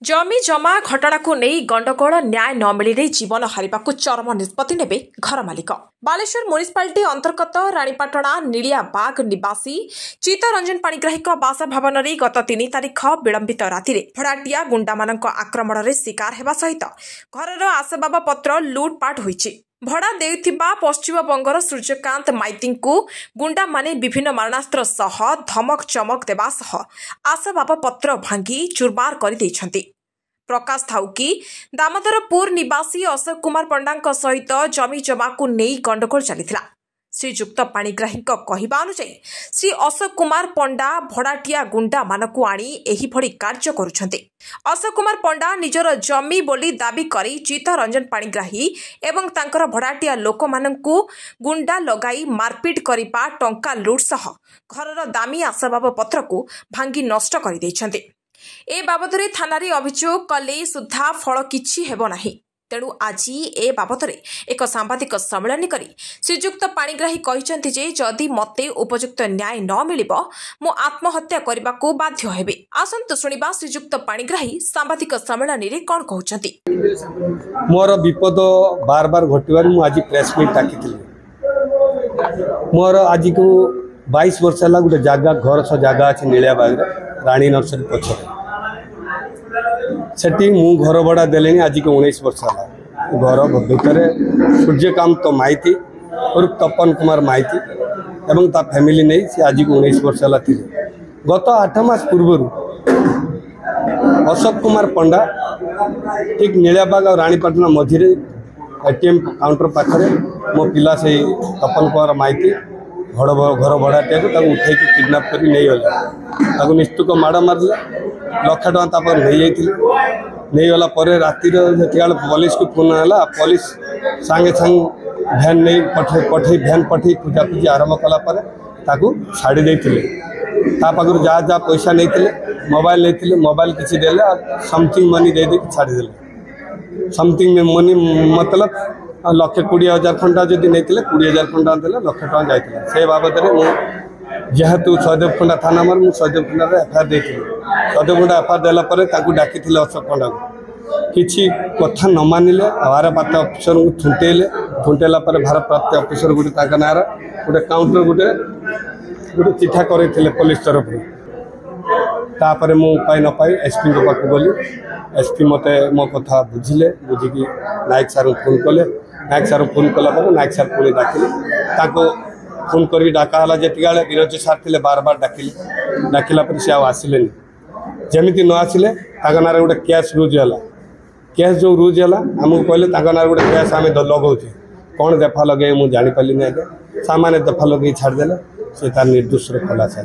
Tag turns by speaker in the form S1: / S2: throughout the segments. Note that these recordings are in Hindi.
S1: जमी जमा घटना को नहीं गंडगोल न्याय न मिलने जीवन हारिबा चरम निष्पत्ति नेबे घर मालिक। बालेश्वर म्युनिसिपालिटी अंतर्गत रानीपाटणा नीलियाबाग निवासी चित्तरंजन पाणिग्राही बासभवन में गत 3 तारिख विलंबित राति भड़ाटिया गुंडा आक्रमण में शिकार होगा सहित घर आसबाब पत्र लुटपाट होईछि। भड़ा देउथिबा पश्चिमबंगर सूर्यकांत माइती को गुंडा माने विभिन्न मारणास्त्र सह धमक चमक देवा सह आसबाब पत्र भांगी चुरमार कर देइछन्ति। प्रकाश थाउ कि दामोदरपुर निवासी अशोक कुमार पंडा सहित जमी जमा को नहीं गंडगोल चलीथिला। श्रीजुक्त पाणिग्राही कहवा अनुसार श्री अशोक कुमार पंडा भड़ाटिया गुंडा मानकु आनी एही भड़ी कार्य करुछन्ति। अशोक कुमार पंडा निजर जमी बोली दाबी करी चित्तरंजन पाणिग्राही एवं तांकर भड़ाटिया लोक मानकु गुंडा लगाई मारपीट करिपा टंका लुट सह घरर दामी आसबाब पत्र को भांगी नष्ट कर दैछन्ति। ए बाबदरे थानारे अभियोग कले सुद्धा फल किछि हेबो नाही। तेणु आज ए बाबदरे एक सांबादिक सम्मेलन करी श्रीजुक्त पाणिग्राही कहिसंति जे जदि मते उपयुक्त न्याय न मिलिबो मो आत्महत्या करबा को बाध्य हेबे। आसंतु सुनिबा श्रीजुक्त पाणिग्राही सांबादिक सम्मेलन रे कोन कहउचंती।
S2: मोर विपद बार बार घटिबार मु आज प्रेस मीट डाकिथिली। मोर आज को 22 वर्ष हला गुटे जागा घर स जागा अछि नीलियाबाग रानी नर्सरी पछरे सेठी मु घर भड़ा देले आज को 19 वर्ष है। घर भितर सूर्यकांत माइती और तपन कुमार माइती एवं ता फैमिली नहीं से आज को 19 वर्ष है। गत 8 मास पूर्व अशोक कुमार पंडा ठीक नीलियाबाग और रानीपाटना मझिरे एटीएम काउंटर पाखरे मो पिला से तपन कुमार माइती घर भड़ाटिया को उठे किडनाप कर नहीं गला निस्तुक माड़ मारला लक्ष टका नहीं गला राति पुलिस को फोन है। पुलिस सांगे सांग भैन नहीं पठे भैन पठे पूजापूजी आरंभ कलापर छाड़ी देते पाखु जहाँ जहाँ पैसा नहीं मोबाइल मोबाइल किसी दे समथिंग मनी दे छाड़ीदे। समथिंग मनी मतलब 1,20,000 खंडा जदि नहीं 20,000 खंडा देले लक्ष टका जाइए से बाबद जेहेतु सहदेव खंडा थाना मार मुझे सहदेव खंडा एफआईआर देती सहदेव खंडा एफआईआर देलापर डाकी अशोक पंडा को किसी कथा न मानिले भारप्राप्त अफिसर को ठुंटेला भारप्राप्त अफिसर गोटे ना गोटे काउंटर गोटे चिठा करते पुलिस तरफ तापर मु पाई न पाई एसपी के पाक गली एसपी मते मो कथा बुझिले बुझिकी नायक सार फोन कले नायक सार फोन कला नायक सार पुणी डाकिले फोन कर डाका जिते विरोच सार थे बार बार डाकिला से आसिले जमी न आसिले ना गोटे कैश रूज है कैश जो रूज है आमको कहले ना गोटे कैश आम लगौचे कौन दफा लगे मुझे जापारि आगे सामान्य दफा लगे छाड़देले से तार निर्दोष खलास है।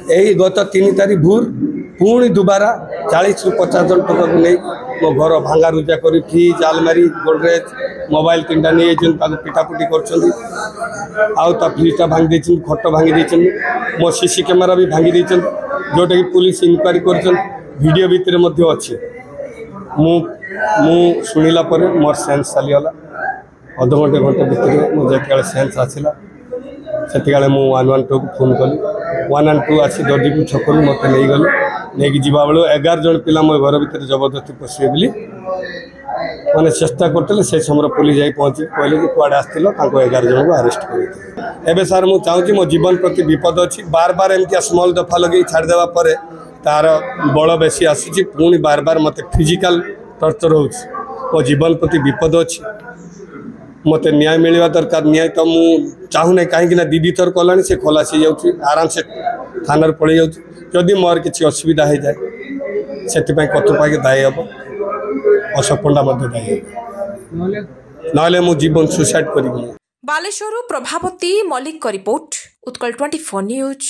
S2: यही गत 3 तारीख भोर पुणी दुबारा 40 ରୁ 50 जन टका को नहीं मो घर भांगा रुजा कर फ्रिज आलमारी गोडरेज मोबाइल 3टा नहीं पिटापुटी कर फ्रिजटा भांगी दे खट भांगी मो सीसी कैमेरा भी भांगी दे जोटा कि पुलिस इनक्वारी कर भितर अच्छे मु शुणिला मोर सेन्स चलीगला अध घंटे भितर मुझे सेन्स आसला से 112 को फोन कली 112 आसी दर्जी छक मत नहीं गले नहीं जीवा बेलू 11 जन पिला मो घर भर जबरदस्ती पशे बोली मैंने चेष्टा करते से समय पुलिस जाई पहुँची कहले कि कुआड़े आसथिल 11 जन को अरेस्ट कर एवं सार मुझे चाहूँगी मो जीवन प्रति विपद अच्छी बार बार एमती स्मल दफा लगे छाड़देवा पर तार बल बेसी आसी पुणी बार बार मत फिजिकल टर्चर हो मो जीवन प्रति विपद अच्छी मत न्याय मिलवा दरकार न्याय तो मुझे चाहूना कहीं 2 थर कला से खलास हो जाऊँ आराम से थाना पड़े जाऊँ मोर किसी असुविधा हो जाए से कतृपक्ष दायी हम अशोक पंडा दायी ना मो जीवन सुसाइड कर।
S1: Baleswar Prabhavati Mallik report Utkal 24 news.